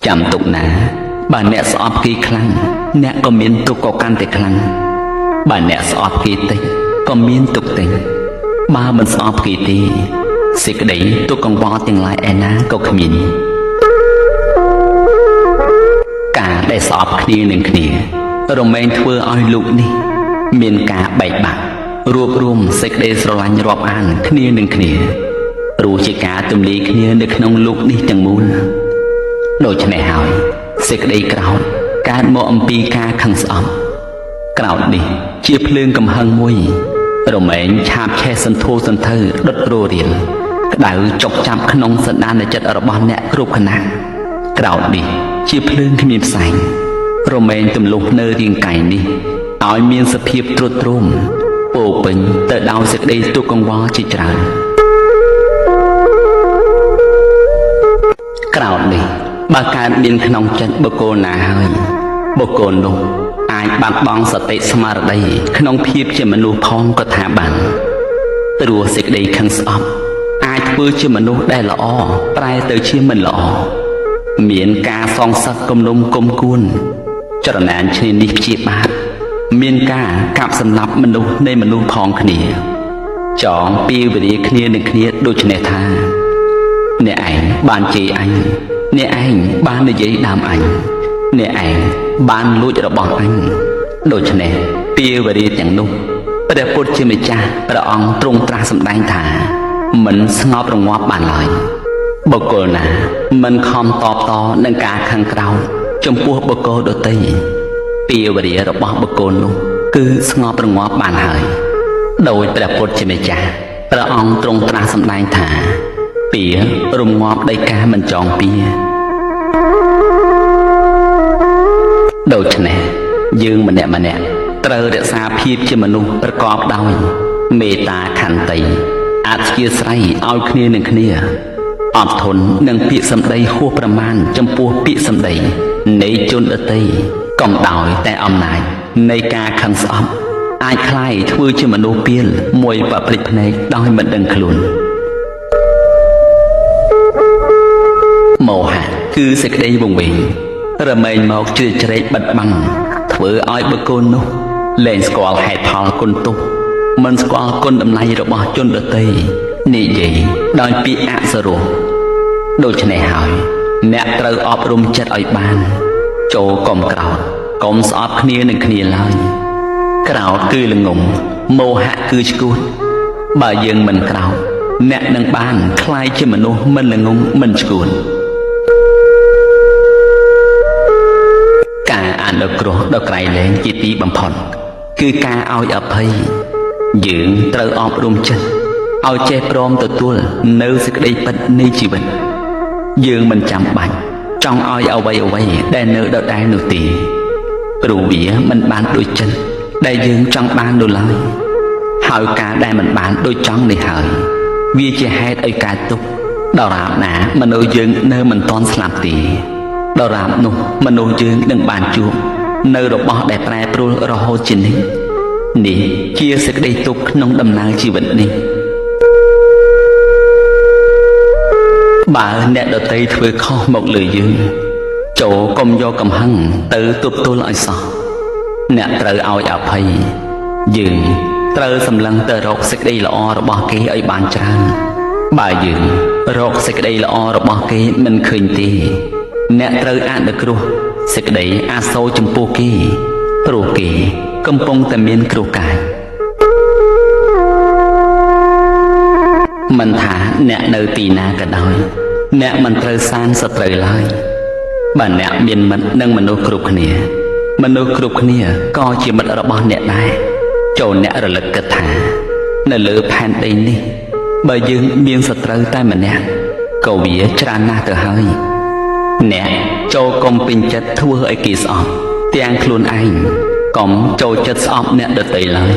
Chạm tục ná bà nẹ sọp kỳ khăn nẹ có miên tục có căn tệ khăn bà nẹ sọp kỳ tích có miên tục tình ba mình sọp kỳ tì xịt đấy tôi còn võ tiếng lại e ná có khả miên cả đại sọp khỉ nâng khỉ rồi mình thưa oi lụ đi miên cả bảy bạc rùa rùm xịt đấy rồi lạnh rộp ăn khỉ nâng khỉ rùa chỉ cả tùm lý khỉ được nông lụ đi chẳng muốn đôi chân này hỏi sẽ đây cào cá mò âm pi ca khăng sọm cào đi chia phơi cầm hăng môi rồi mình chạm che sân thô sân thơ đốt rô điền đào chọc chạm khăn ông sân đan để chật ở bọn nẹt rụp khăn nặng cào đi chia phơi cái miếng sành rồi mình tụm lục nơi riêng cày đi áo miếng sập hiệp trút trôm bộ bình tự đào sẽ đây tôi con hoa chỉ trời cào đi bà ca biên khăn ông chân bồ cô nà hơi bồ cô nụ ai bạn bong sợ tệ xa ở đây khăn ông phiếp cho mà nụ phong có thả bản từ đùa xịt đây khăn sọp ai thưa cho mà nụ đây là o trai tới chia mình là o miền ca song sắc công nông công cuôn cho đàn anh trên đi chia bát miền ca cạp sầm lấp mình nụ nên mình nụ phong khnia chọn piêu về đi khnia đừng khnia đôi chân này tha nè ảnh bàn chị anh nè anh ban để giấy đàm ảnh nè ảnh ban lúa cho bọn anh đôi chân này piêu về đi chẳng đúng bây giờ phút chưa mấy cha bây giờ ông trung tra sầm đánh thả mình ngọc trong ngõ bàn lời bồ cô nè mình không to nâng cả khăn cào trong pua bồ cô đôi tay piêu về đi rồi bọn bồ cô luôn cứ ngọc trong ngõ bàn lời đôi bây giờ phút chưa mấy cha bây giờ ông trung tra sầm đánh thả pía rùm ngọt đầy cá mình chọn pía đôi chân này dương mà nè trời đã xa phiếp cho mình luônประกอบដោយមេត្តាខន្តីអធិស្ឋានឲ្យគ្នានឹងគ្នាអត់ធន់នឹងពាក្យសម្ដីហួសប្រមាណចំពោះពាក្យសម្ដីនៃជនដទៃកុំដោយតែអំណាចនៃការខឹងស្អប់អាចคล้ายធ្វើជាមនុស្សពៀលមួយប្រព្រឹត្តភ្នែកដោយមិនដឹងខ្លួនមោហៈគឺសេចក្តីវង្វេងរមែងមកជ្រៀតជ្រែកបិទបាំងធ្វើឲ្យបុគ្គលនោះលែងស្គាល់ហេតុផលគុណទុកមិនស្គាល់គុណតម្លៃរបស់ជនដទៃនិយាយដោយពាក្យអសរោះដូច្នេះហើយអ្នកត្រូវអប់រំចិត្តឲ្យបានចូលកុំក្រោធកុំស្អប់គ្នានឹងគ្នាឡើយក្រោធគឺល្ងងមោហៈគឺឆ្កួតបើយើងមិនក្រោធអ្នកនឹងបានคล้ายជាមនុស្សមិនល្ងងមិនឆ្កួតការអនុគ្រោះដល់ក្រៃលែងជាទីបំផុតគឺការឲ្យអភ័យយើងត្រូវអប់រំចិត្តឲ្យចេះព្រមទទួលនៅសេចក្តីពិតនៃជីវិតយើងមិនចាំបាច់ចង់ឲ្យអ្វីដែលនៅដដែលនោះទេព្រោះវាមិនបានដូចចិត្តដែលយើងចង់បាននោះឡើយហើយការដែលមិនបានដូចចង់នេះហើយវាជាហេតុឲ្យកើតទុក្ខដរាបណាមនុស្សយើងនៅមិនទាន់ស្លាប់ទេដរាបនោះមនុស្សយើងនឹងបានជួបនៅរបស់ដែលប្រែប្រួលរហូតជានិច្ចនេះជាសេចក្តីទុក្ខក្នុងដំណើរជីវិតនេះបើអ្នកដទៃធ្វើខុសមកលើយើងចូលកុំយកកំហឹងទៅទប់ទល់ឲ្យសោះអ្នកត្រូវឲ្យអភ័យយើងត្រូវសម្លឹងទៅរកសេចក្តីល្អរបស់គេឲ្យបានច្រើនបើយើងរកសេចក្តីល្អរបស់គេមិនឃើញទេអ្នកត្រូវអនុគ្រោះសេចក្តីអាសូរចំពោះគេព្រោះគេកំពុងតែមានគ្រោះកាយមិនថាអ្នកនៅទីណាក៏ដោយអ្នកមិនត្រូវសានសត្រូវឡើយបើអ្នកមានមិត្តនឹងមនុស្សគ្រប់គ្នាក៏ជាមិត្តរបស់អ្នកដែរចូលអ្នករលឹកគិតថានៅលើផែនដីនេះបើយើងមានសត្រូវតែម្នាក់ក៏វាច្រើនណាស់ទៅហើយអ្នកចូលកុំពេញចិត្តធ្វើឲ្យគេស្អប់ទាំងខ្លួនឯងកុំចូលចិត្តស្អប់អ្នកដទៃឡើយ